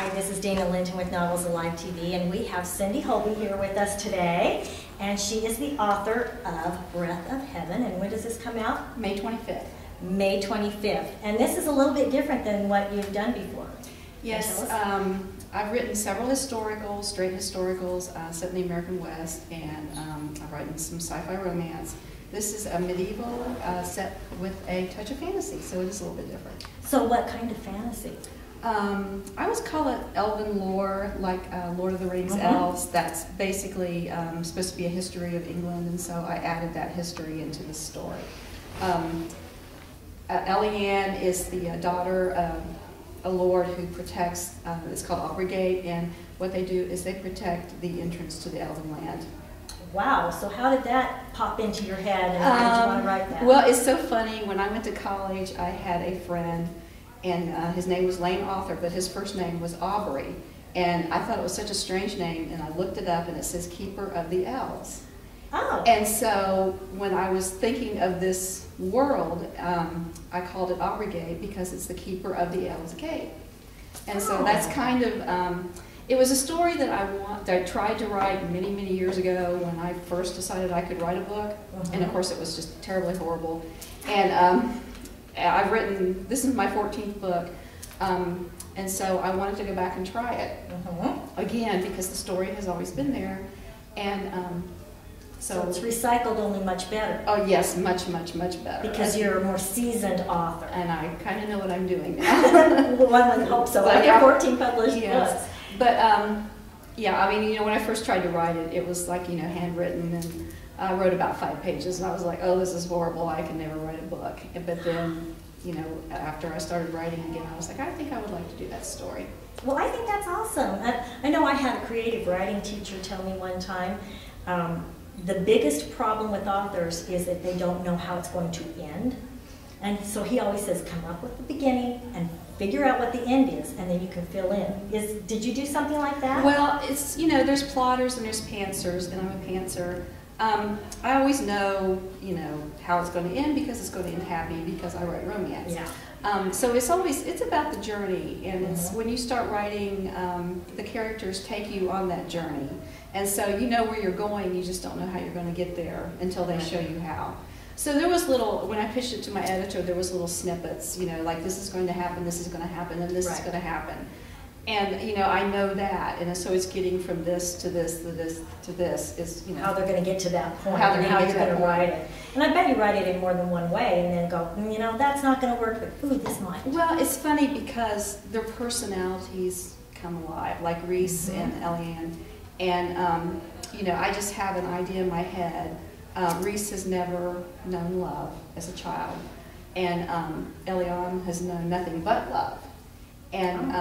Hi, this is Dayna Linton with Novels Alive TV, and we have Cindy Holby here with us today, and she is the author of Breath of Heaven. And when does this come out? May 25th. May 25th. And this is a little bit different than what you've done before. Yes, I've written several historicals, straight historicals set in the American West, and I've written some sci-fi romance. This is a medieval set with a touch of fantasy, so it is a little bit different. So what kind of fantasy? I always call it elven lore, like Lord of the Rings elves. That's basically supposed to be a history of England, and so I added that history into the story. Eliane is the daughter of a lord who protects, it's called Aubrey Gate, and what they do is they protect the entrance to the elven land. Wow, so how did that pop into your head, and why did you want to write that? Well, it's so funny. When I went to college, I had a friend, and his name was Lane Author, but his first name was Aubrey. And I thought it was such a strange name, and I looked it up, and it says Keeper of the Elves. Oh. And so when I was thinking of this world, I called it Aubrey Gate because it's the Keeper of the Elves Gate. And so that's kind of, it was a story that I tried to write many, many years ago when I first decided I could write a book. And of course it was just terribly horrible. And I've written, this is my 14th book, and so I wanted to go back and try it again because the story has always been there. And so it's recycled, only much better. Oh yes, much, much, much better. Because you're a more seasoned author. And I kind of know what I'm doing now. Well, one would hope so. Like 14 published books. But yeah, I mean, you know, when I first tried to write it, it was like, you know, handwritten, and I wrote about 5 pages, and I was like, oh, this is horrible. I can never write a book. But then, you know, after I started writing again, I was like, I think I would like to do that story. Well, I think that's awesome. I know I had a creative writing teacher tell me one time, the biggest problem with authors is that they don't know how it's going to end. And so he always says, come up with the beginning and figure out what the end is, and then you can fill in. Did you do something like that? Well, it's, you know, there's plotters and there's pantsers, and I'm a pantser. I always know, you know, how it's going to end because it's going to end happy because I write romance. Yeah. So it's about the journey, and it's when you start writing, the characters take you on that journey, and so you know where you're going. You just don't know how you're going to get there until they show you how. So there was when I pitched it to my editor, there was little snippets, you know, like this is going to happen, this is going to happen, and this is going to happen. And, you know, I know that, and so it's getting from this to this to this to this is, you know. How they're going to get to that point, how and how you're going to write it. And I bet you write it in more than one way, and then go, you know, that's not going to work, but ooh, this might. Well, it's funny because their personalities come alive, like Reese and Eliane. And, you know, I just have an idea in my head. Reese has never known love as a child, and Eliane has known nothing but love. And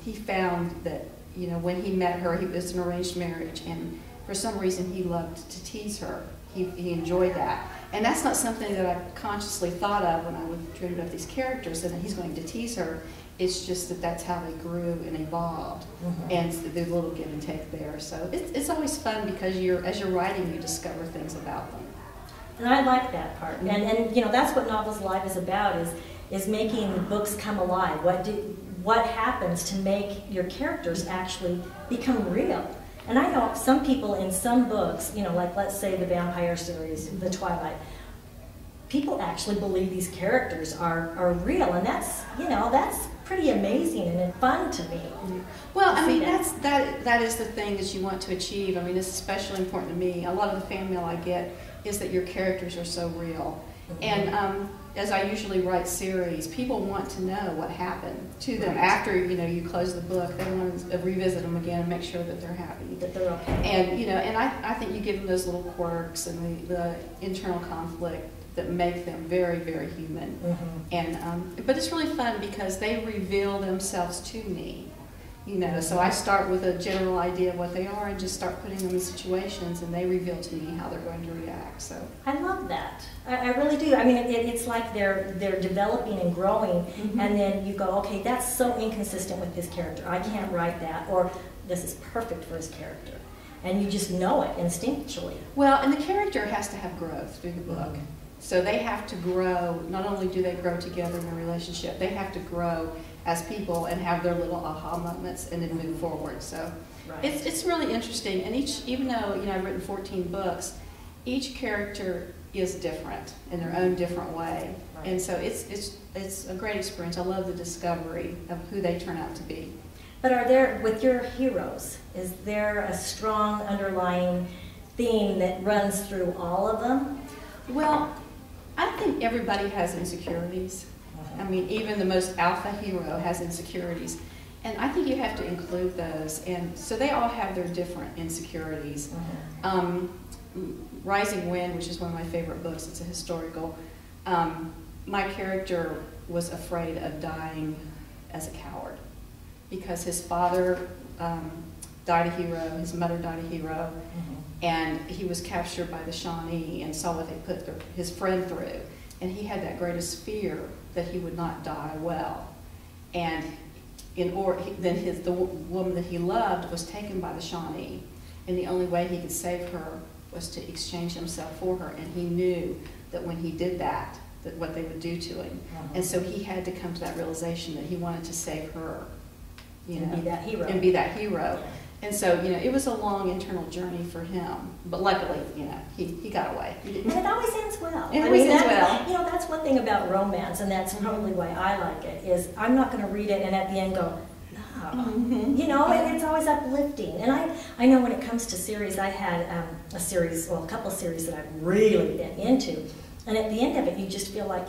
he found that, you know, when he met her, it was an arranged marriage, and for some reason he loved to tease her. He enjoyed that. And that's not something that I consciously thought of when I dreamed up these characters, and that he's going to tease her. It's just that that's how they grew and evolved, and the little give and take there. So it's always fun because as you're writing, you discover things about them. And I like that part. And you know, that's what Novels Alive is about, is making books come alive. What happens to make your characters actually become real? And I know some people in some books, you know, like let's say the vampire series, the Twilight, people actually believe these characters are real, and that's, you know, that's pretty amazing and fun to me. Well, I mean, that is the thing that you want to achieve. I mean, it's especially important to me. A lot of the fan mail I get is that your characters are so real. And as I usually write series, people want to know what happened to them after, you know, you close the book. They want to revisit them again and make sure that they're happy, that they're okay. And, you know, and I think you give them those little quirks and the internal conflict that make them very, very human. And but it's really fun because they reveal themselves to me. You know, so I start with a general idea of what they are and just start putting them in situations, and they reveal to me how they're going to react. So I love that. I really do. I mean, it's like they're developing and growing, and then you go, okay, that's so inconsistent with this character. I can't write that, or this is perfect for his character. And you just know it instinctually. Well, and the character has to have growth through the book. So they have to grow. Not only do they grow together in a relationship, they have to grow as people and have their little aha moments and then move forward. So Right. it's really interesting. And even though I've written 14 books, each character is different in their own different way. Right. And so it's a great experience. I love the discovery of who they turn out to be. But are there, with your heroes, is there a strong underlying theme that runs through all of them? Well, I think everybody has insecurities. I mean, even the most alpha hero has insecurities. And I think you have to include those. And so they all have their different insecurities. Rising Wind, which is one of my favorite books, it's a historical. My character was afraid of dying as a coward because his father died a hero, his mother died a hero, and he was captured by the Shawnee and saw what they put his friend through. And he had that greatest fear that he would not die well. And then the woman that he loved was taken by the Shawnee, and the only way he could save her was to exchange himself for her. And he knew that when he did that what they would do to him. And so he had to come to that realization that he wanted to save her, And be that hero. And be that hero. And so, it was a long internal journey for him. But luckily, he got away. And it always ends well. It always ends well. That's one thing about romance, and that's probably why I like it, is I'm not going to read it and at the end go, no. And it's always uplifting. And I know when it comes to series, I had a couple of series that I've really been into. And at the end of it, you just feel like,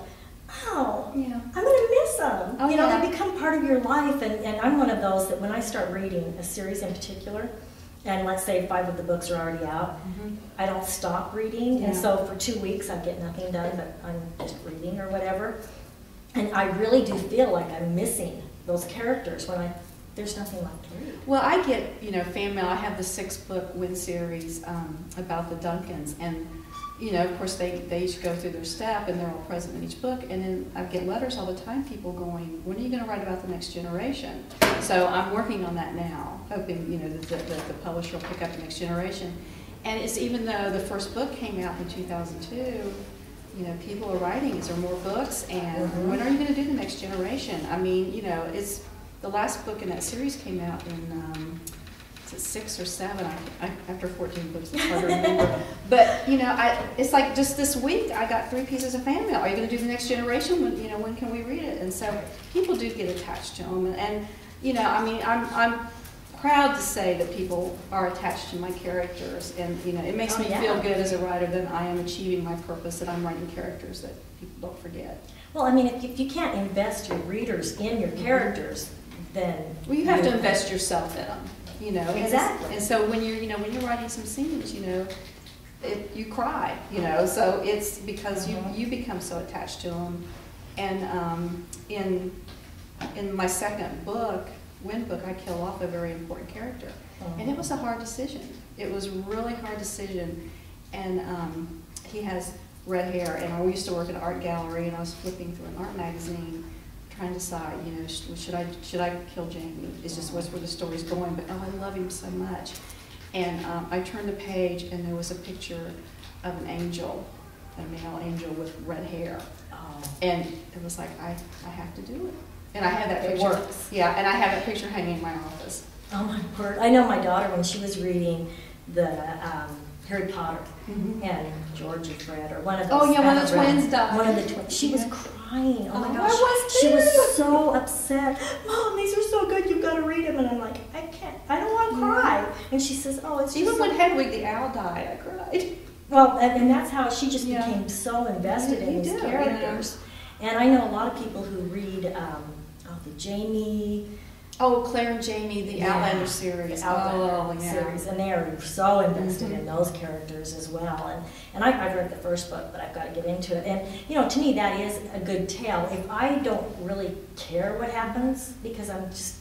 oh, yeah. I'm going to miss them. Oh, yeah. They become part of your life. And I'm one of those that when I start reading a series in particular, and let's say 5 of the books are already out, I don't stop reading. Yeah. And so for 2 weeks, I get nothing done, but I'm just reading or whatever. And I really do feel like I'm missing those characters when there's nothing left to read. Well, I get, fan mail. I have the 6-book Win series about the Duncans. And of course, they each go through their step, and they're all present in each book. And then I get letters all the time, people going, when are you going to write about the next generation? So I'm working on that now, hoping, that the publisher will pick up the next generation. And it's even though the first book came out in 2002, people are writing, is there more books? And when are you going to do the next generation? I mean, it's the last book in that series came out in 6 or 7. After 14 books, it's hard to remember. But it's like just this week I got 3 pieces of fan mail. Are you going to do the next generation? When can we read it? And so people do get attached to them. And I'm proud to say that people are attached to my characters, and it makes me feel good as a writer that I am achieving my purpose, that I'm writing characters that people don't forget. Well, I mean, if you can't invest your readers in your characters, then you have to invest yourself in them. Exactly. And so when you're writing some scenes, you cry, so it's because you become so attached to them. And in my second book, Wind book, I kill off a very important character, and it was a hard decision. It was a really hard decision, and he has red hair, and I used to work at an art gallery, and I was flipping through an art magazine, trying to decide, should I kill Jamie? Is just where the story's going? But I love him so much. And I turned the page, and there was a picture of an angel, a male angel with red hair. And it was like, I have to do it. And I have that picture. It works. Yeah, and I have that picture hanging in my office. Oh my word! I know my daughter, when she was reading the Harry Potter and George and Fred, or one of those. Oh yeah, one of the twins died. One of the twins. She was crying. Oh my gosh! I was too. She was so upset. Mom, these are so good. You've got to read them. And I'm like, I can't. I don't want to cry. And she says, Oh, it's even just when Hedwig the owl died, I cried. Well, and that's how she just became so invested in these characters. And I know a lot of people who read the Jamie. Oh, Claire and Jamie, the Outlander series. The Outlander series, and they are so invested in those characters as well. And I've read the first book, but I've got to get into it. And to me, that is a good tale. If I don't really care what happens, because I'm just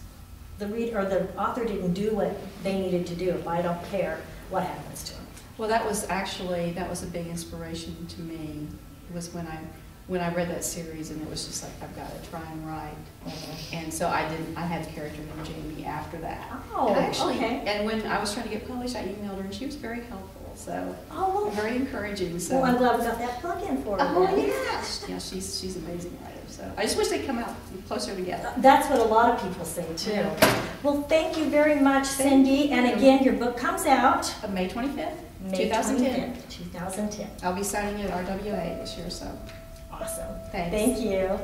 the reader or the author didn't do what they needed to do. If I don't care what happens to them. Well, that was a big inspiration to me. It was when I read that series, and it was just like, I've got to try and write. And so I had a character named Jamie after that. Oh, and okay. And when I was trying to get published, I emailed her, and she was very helpful. So Oh, well, very encouraging. So well, I'm glad we got that plug in for her. oh then. yeah, yeah, she's an amazing writer. So I just wish they'd come out closer together. That's what a lot of people say too. Well, thank you very much, Cindy. And again, your book comes out May 25th, May 2010. 25th, 2010. I'll be signing it at RWA this year. So Awesome. thanks. Thank you.